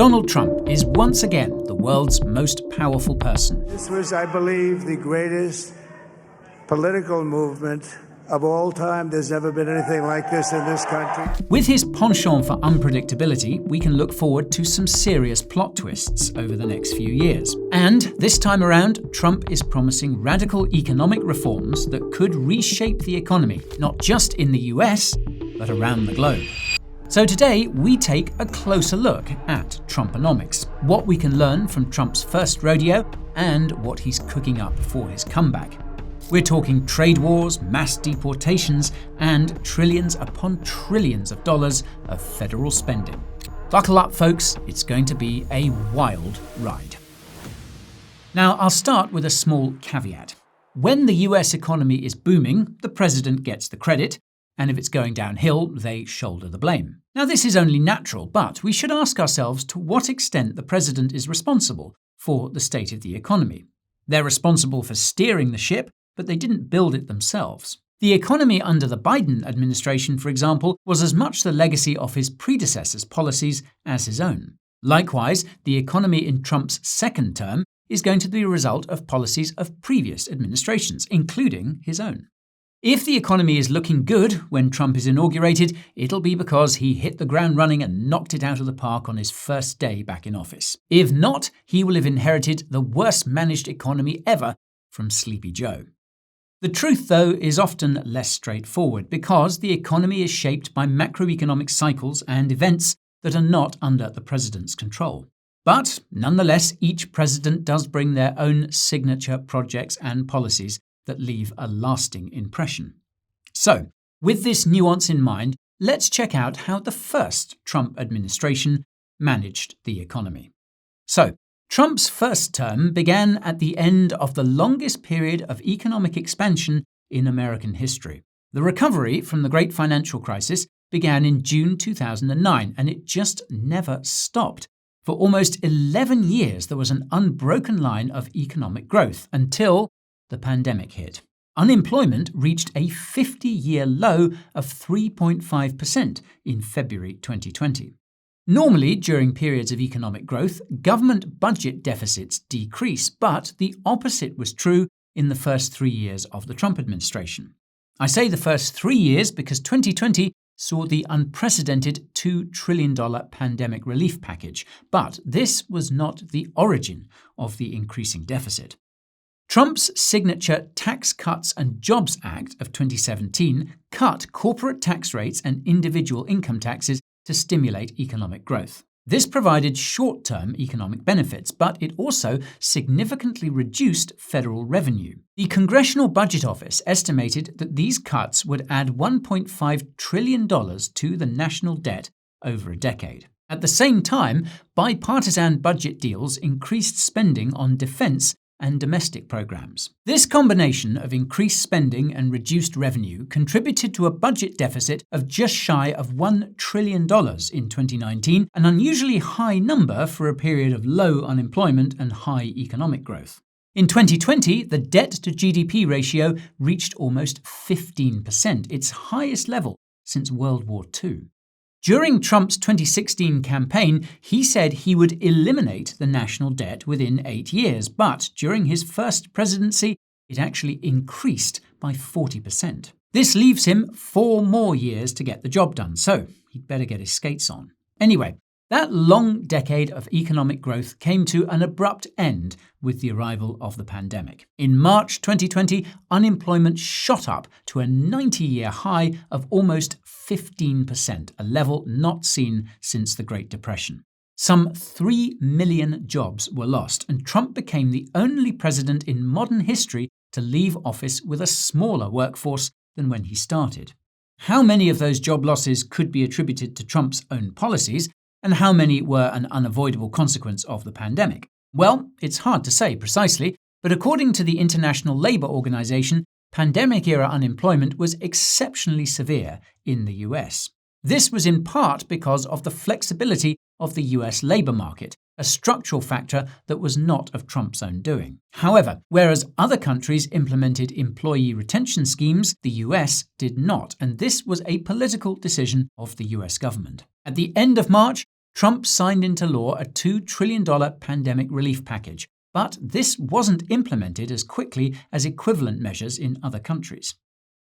Donald Trump is once again the world's most powerful person. This was, I believe, the greatest political movement of all time. There's never been anything like this in this country. With his penchant for unpredictability, we can look forward to some serious plot twists over the next few years. And this time around, Trump is promising radical economic reforms that could reshape the economy, not just in the US, but around the globe. So today, we take a closer look at Trumponomics, what we can learn from Trump's first rodeo, and what he's cooking up for his comeback. We're talking trade wars, mass deportations, and trillions upon trillions of dollars of federal spending. Buckle up, folks, it's going to be a wild ride. Now, I'll start with a small caveat. When the US economy is booming, the president gets the credit, and if it's going downhill, they shoulder the blame. Now, this is only natural, but we should ask ourselves to what extent the president is responsible for the state of the economy. They're responsible for steering the ship, but they didn't build it themselves. The economy under the Biden administration, for example, was as much the legacy of his predecessors' policies as his own. Likewise, the economy in Trump's second term is going to be a result of policies of previous administrations, including his own. If the economy is looking good when Trump is inaugurated, it'll be because he hit the ground running and knocked it out of the park on his first day back in office. If not, he will have inherited the worst managed economy ever from Sleepy Joe. The truth, though, is often less straightforward because the economy is shaped by macroeconomic cycles and events that are not under the president's control. But nonetheless, each president does bring their own signature projects and policies that leave a lasting impression. So, with this nuance in mind, let's check out how the first Trump administration managed the economy. So, Trump's first term began at the end of the longest period of economic expansion in American history. The recovery from the great financial crisis began in June 2009, and it just never stopped. For almost 11 years, there was an unbroken line of economic growth until the pandemic hit. Unemployment reached a 50-year low of 3.5% in February 2020. Normally, during periods of economic growth, government budget deficits decrease, but the opposite was true in the first 3 years of the Trump administration. I say the first 3 years because 2020 saw the unprecedented $2 trillion pandemic relief package, but this was not the origin of the increasing deficit. Trump's signature Tax Cuts and Jobs Act of 2017 cut corporate tax rates and individual income taxes to stimulate economic growth. This provided short-term economic benefits, but it also significantly reduced federal revenue. The Congressional Budget Office estimated that these cuts would add $1.5 trillion to the national debt over a decade. At the same time, bipartisan budget deals increased spending on defense and domestic programs. This combination of increased spending and reduced revenue contributed to a budget deficit of just shy of $1 trillion in 2019, an unusually high number for a period of low unemployment and high economic growth. In 2020, the debt-to-GDP ratio reached almost 15%, its highest level since World War II. During Trump's 2016 campaign, he said he would eliminate the national debt within 8 years, but during his first presidency, it actually increased by 40%. This leaves him 4 more years to get the job done, so he'd better get his skates on. Anyway, that long decade of economic growth came to an abrupt end with the arrival of the pandemic. In March 2020, unemployment shot up to a 90-year high of almost 15%, a level not seen since the Great Depression. Some 3 million jobs were lost, and Trump became the only president in modern history to leave office with a smaller workforce than when he started. How many of those job losses could be attributed to Trump's own policies, and how many were an unavoidable consequence of the pandemic? Well, it's hard to say precisely, but according to the International Labour Organization, pandemic-era unemployment was exceptionally severe in the US. This was in part because of the flexibility of the US labour market, a structural factor that was not of Trump's own doing. However, whereas other countries implemented employee retention schemes, the US did not, and this was a political decision of the US government. At the end of March, Trump signed into law a $2 trillion pandemic relief package, but this wasn't implemented as quickly as equivalent measures in other countries.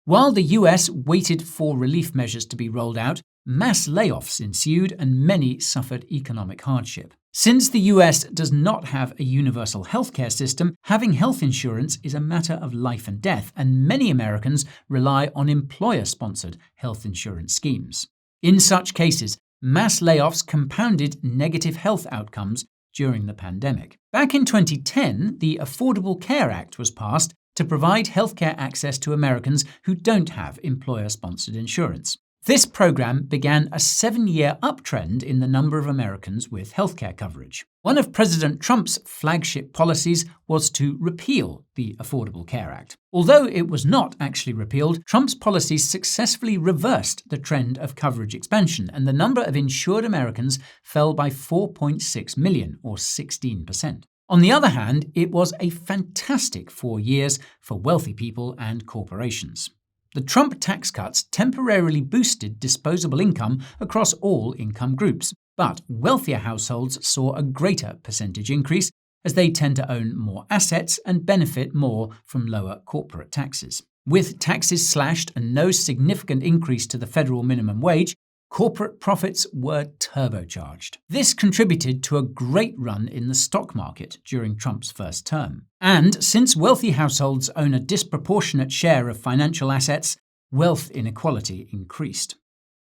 While the US waited for relief measures to be rolled out, mass layoffs ensued and many suffered economic hardship. Since the US does not have a universal healthcare system, having health insurance is a matter of life and death, and many Americans rely on employer-sponsored health insurance schemes. In such cases, mass layoffs compounded negative health outcomes during the pandemic. Back in 2010, the Affordable Care Act was passed to provide healthcare access to Americans who don't have employer-sponsored insurance. This program began a 7-year uptrend in the number of Americans with healthcare coverage. One of President Trump's flagship policies was to repeal the Affordable Care Act. Although it was not actually repealed, Trump's policies successfully reversed the trend of coverage expansion, and the number of insured Americans fell by 4.6 million, or 16%. On the other hand, it was a fantastic 4 years for wealthy people and corporations. The Trump tax cuts temporarily boosted disposable income across all income groups, but wealthier households saw a greater percentage increase as they tend to own more assets and benefit more from lower corporate taxes. With taxes slashed and no significant increase to the federal minimum wage, corporate profits were turbocharged. This contributed to a great run in the stock market during Trump's first term. And since wealthy households own a disproportionate share of financial assets, wealth inequality increased.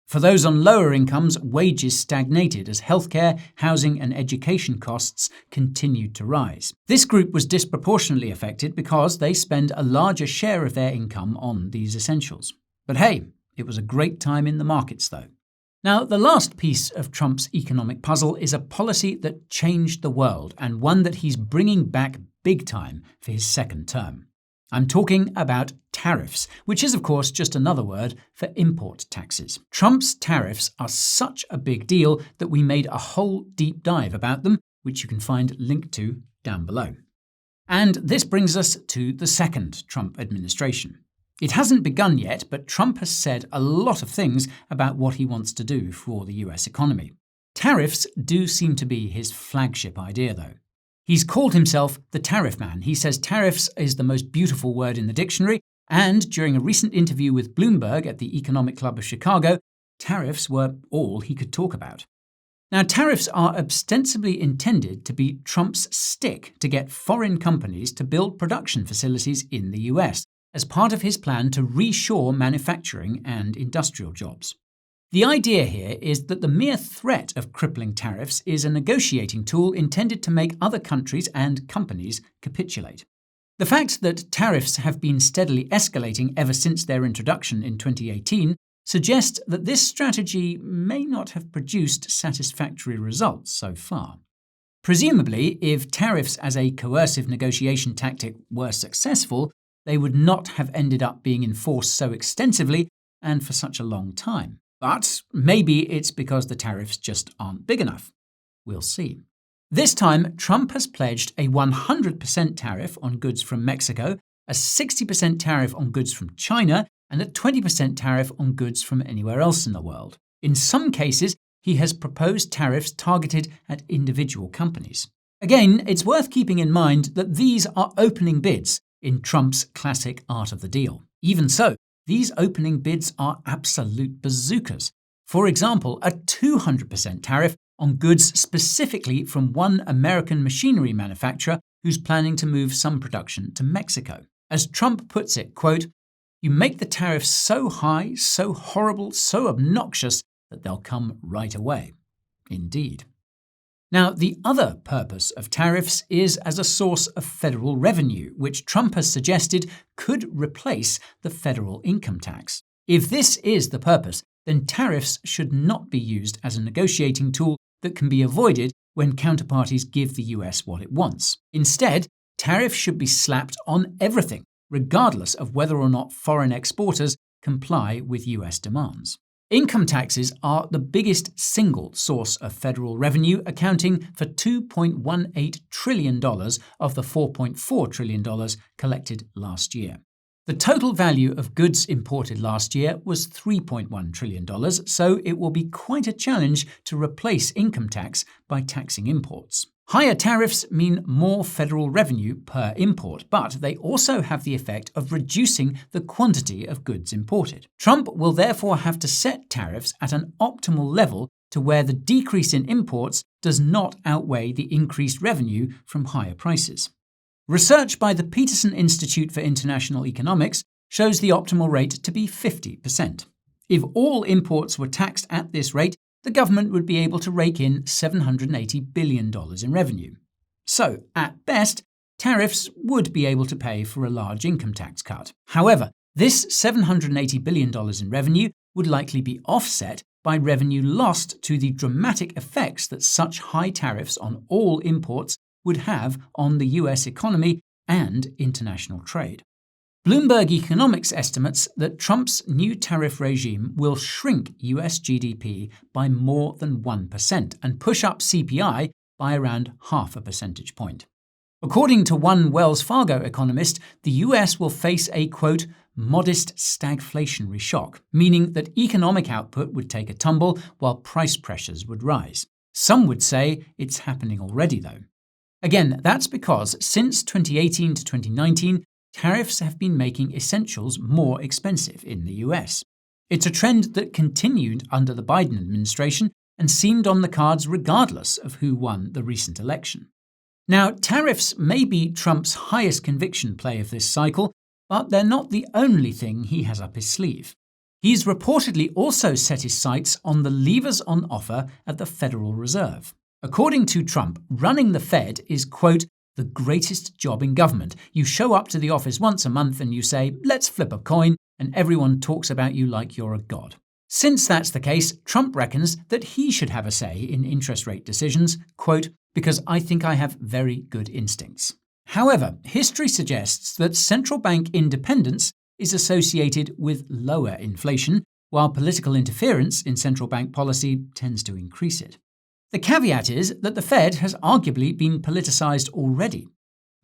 For those on lower incomes, wages stagnated as healthcare, housing, and education costs continued to rise. This group was disproportionately affected because they spend a larger share of their income on these essentials. But hey, it was a great time in the markets, though. Now, the last piece of Trump's economic puzzle is a policy that changed the world, and one that he's bringing back big time for his second term. I'm talking about tariffs, which is, of course, just another word for import taxes. Trump's tariffs are such a big deal that we made a whole deep dive about them, which you can find linked to down below. And this brings us to the second Trump administration. It hasn't begun yet, but Trump has said a lot of things about what he wants to do for the US economy. Tariffs do seem to be his flagship idea, though. He's called himself the tariff man. He says tariffs is the most beautiful word in the dictionary, and during a recent interview with Bloomberg at the Economic Club of Chicago, tariffs were all he could talk about. Now, tariffs are ostensibly intended to be Trump's stick to get foreign companies to build production facilities in the US, as part of his plan to reshore manufacturing and industrial jobs. The idea here is that the mere threat of crippling tariffs is a negotiating tool intended to make other countries and companies capitulate. The fact that tariffs have been steadily escalating ever since their introduction in 2018 suggests that this strategy may not have produced satisfactory results so far. Presumably, if tariffs as a coercive negotiation tactic were successful, they would not have ended up being enforced so extensively and for such a long time. But maybe it's because the tariffs just aren't big enough. We'll see. This time, Trump has pledged a 100% tariff on goods from Mexico, a 60% tariff on goods from China, and a 20% tariff on goods from anywhere else in the world. In some cases, he has proposed tariffs targeted at individual companies. Again, it's worth keeping in mind that these are opening bids in Trump's classic art of the deal. Even so, these opening bids are absolute bazookas. For example, a 200% tariff on goods specifically from one American machinery manufacturer who's planning to move some production to Mexico. As Trump puts it, quote, "You make the tariffs so high, so horrible, so obnoxious that they'll come right away." Indeed. Now, the other purpose of tariffs is as a source of federal revenue, which Trump has suggested could replace the federal income tax. If this is the purpose, then tariffs should not be used as a negotiating tool that can be avoided when counterparties give the US what it wants. Instead, tariffs should be slapped on everything, regardless of whether or not foreign exporters comply with US demands. Income taxes are the biggest single source of federal revenue, accounting for $2.18 trillion of the $4.4 trillion collected last year. The total value of goods imported last year was $3.1 trillion, so it will be quite a challenge to replace income tax by taxing imports. Higher tariffs mean more federal revenue per import, but they also have the effect of reducing the quantity of goods imported. Trump will therefore have to set tariffs at an optimal level to where the decrease in imports does not outweigh the increased revenue from higher prices. Research by the Peterson Institute for International Economics shows the optimal rate to be 50%. If all imports were taxed at this rate, the government would be able to rake in $780 billion in revenue. So, at best, tariffs would be able to pay for a large income tax cut. However, this $780 billion in revenue would likely be offset by revenue lost to the dramatic effects that such high tariffs on all imports would have on the US economy and international trade. Bloomberg Economics estimates that Trump's new tariff regime will shrink US GDP by more than 1% and push up CPI by around half a percentage point. According to one Wells Fargo economist, the US will face a, quote, modest stagflationary shock, meaning that economic output would take a tumble while price pressures would rise. Some would say it's happening already, though. Again, that's because since 2018 to 2019, tariffs have been making essentials more expensive in the US. It's a trend that continued under the Biden administration and seemed on the cards regardless of who won the recent election. Now, tariffs may be Trump's highest conviction play of this cycle, but they're not the only thing he has up his sleeve. He's reportedly also set his sights on the levers on offer at the Federal Reserve. According to Trump, running the Fed is, quote, the greatest job in government. You show up to the office once a month and you say, let's flip a coin, and everyone talks about you like you're a god. Since that's the case, Trump reckons that he should have a say in interest rate decisions, quote, because I think I have very good instincts. However, history suggests that central bank independence is associated with lower inflation, while political interference in central bank policy tends to increase it. The caveat is that the Fed has arguably been politicized already.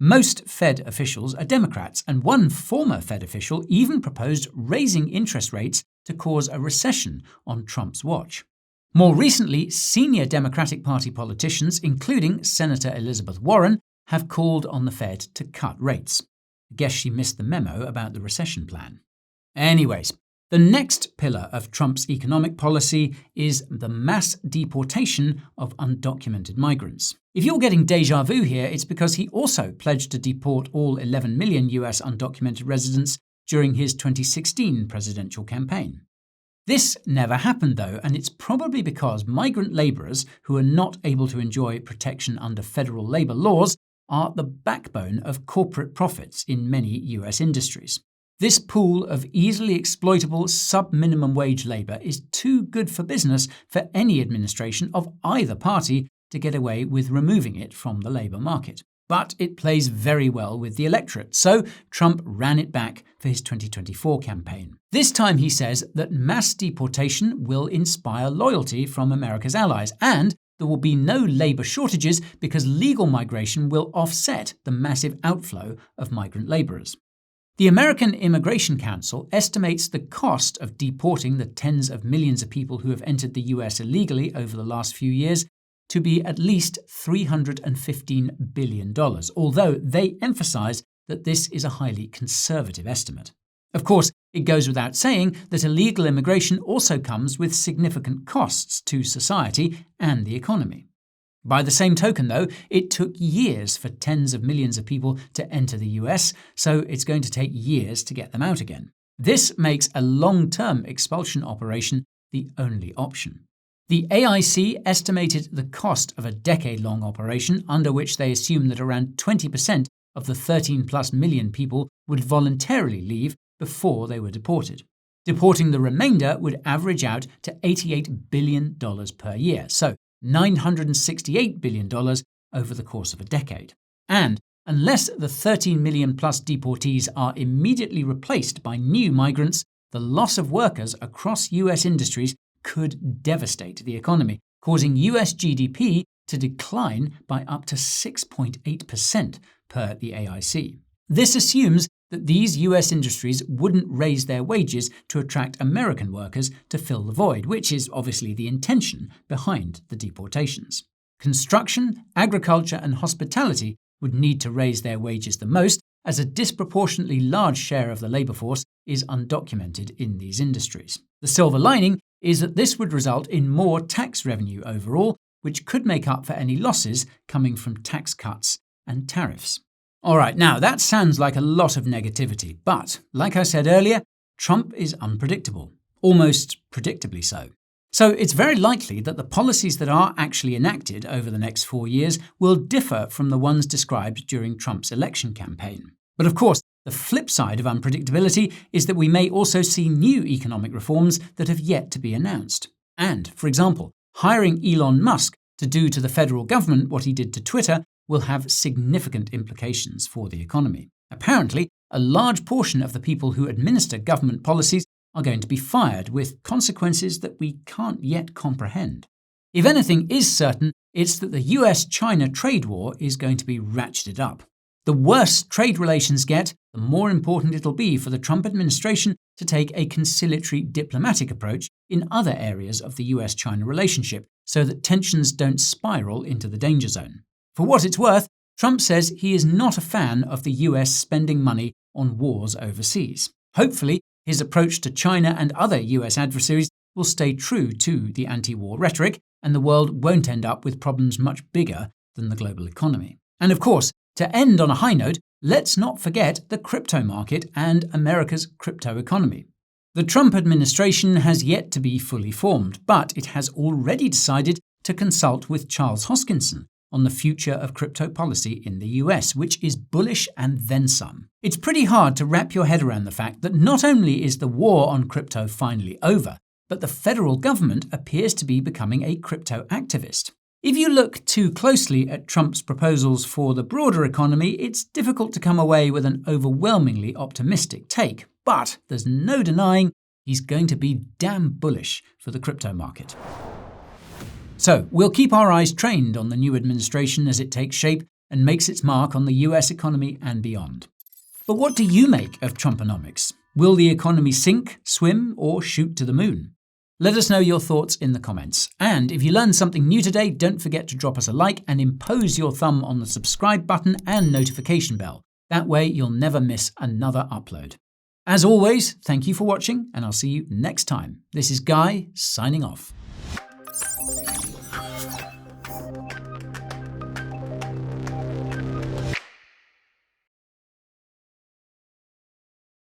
Most Fed officials are Democrats, and one former Fed official even proposed raising interest rates to cause a recession on Trump's watch. More recently, senior Democratic Party politicians, including Senator Elizabeth Warren, have called on the Fed to cut rates. I guess she missed the memo about the recession plan. Anyways, the next pillar of Trump's economic policy is the mass deportation of undocumented migrants. If you're getting déjà vu here, it's because he also pledged to deport all 11 million US undocumented residents during his 2016 presidential campaign. This never happened, though, and it's probably because migrant laborers who are not able to enjoy protection under federal labor laws are the backbone of corporate profits in many US industries. This pool of easily exploitable sub-minimum wage labor is too good for business for any administration of either party to get away with removing it from the labor market. But it plays very well with the electorate, so Trump ran it back for his 2024 campaign. This time he says that mass deportation will inspire loyalty from America's allies, and there will be no labor shortages because legal migration will offset the massive outflow of migrant laborers. The American Immigration Council estimates the cost of deporting the tens of millions of people who have entered the US illegally over the last few years to be at least $315 billion, although they emphasize that this is a highly conservative estimate. Of course, it goes without saying that illegal immigration also comes with significant costs to society and the economy. By the same token, though, it took years for tens of millions of people to enter the US, so it's going to take years to get them out again. This makes a long-term expulsion operation the only option. The AIC estimated the cost of a decade-long operation, under which they assume that around 20% of the 13+ million people would voluntarily leave before they were deported. Deporting the remainder would average out to $88 billion per year, so $968 billion over the course of a decade. And unless the 13 million plus deportees are immediately replaced by new migrants, the loss of workers across US industries could devastate the economy, causing US GDP to decline by up to 6.8% per the AIC. This assumes that these US industries wouldn't raise their wages to attract American workers to fill the void, which is obviously the intention behind the deportations. Construction, agriculture, and hospitality would need to raise their wages the most, as a disproportionately large share of the labour force is undocumented in these industries. The silver lining is that this would result in more tax revenue overall, which could make up for any losses coming from tax cuts and tariffs. Alright, now that sounds like a lot of negativity, but like I said earlier, Trump is unpredictable, almost predictably so. So it's very likely that the policies that are actually enacted over the next 4 years will differ from the ones described during Trump's election campaign. But of course, the flip side of unpredictability is that we may also see new economic reforms that have yet to be announced. And, for example, hiring Elon Musk to do to the federal government what he did to Twitter will have significant implications for the economy. Apparently, a large portion of the people who administer government policies are going to be fired, with consequences that we can't yet comprehend. If anything is certain, it's that the US-China trade war is going to be ratcheted up. The worse trade relations get, the more important it'll be for the Trump administration to take a conciliatory diplomatic approach in other areas of the US-China relationship, so that tensions don't spiral into the danger zone. For what it's worth, Trump says he is not a fan of the US spending money on wars overseas. Hopefully, his approach to China and other US adversaries will stay true to the anti-war rhetoric, and the world won't end up with problems much bigger than the global economy. And of course, to end on a high note, let's not forget the crypto market and America's crypto economy. The Trump administration has yet to be fully formed, but it has already decided to consult with Charles Hoskinson on the future of crypto policy in the US, which is bullish and then some. It's pretty hard to wrap your head around the fact that not only is the war on crypto finally over, but the federal government appears to be becoming a crypto activist. If you look too closely at Trump's proposals for the broader economy, it's difficult to come away with an overwhelmingly optimistic take, but there's no denying he's going to be damn bullish for the crypto market. So, we'll keep our eyes trained on the new administration as it takes shape and makes its mark on the US economy and beyond. But what do you make of Trumponomics? Will the economy sink, swim, or shoot to the moon? Let us know your thoughts in the comments. And if you learned something new today, don't forget to drop us a like and impose your thumb on the subscribe button and notification bell. That way you'll never miss another upload. As always, thank you for watching, and I'll see you next time. This is Guy, signing off.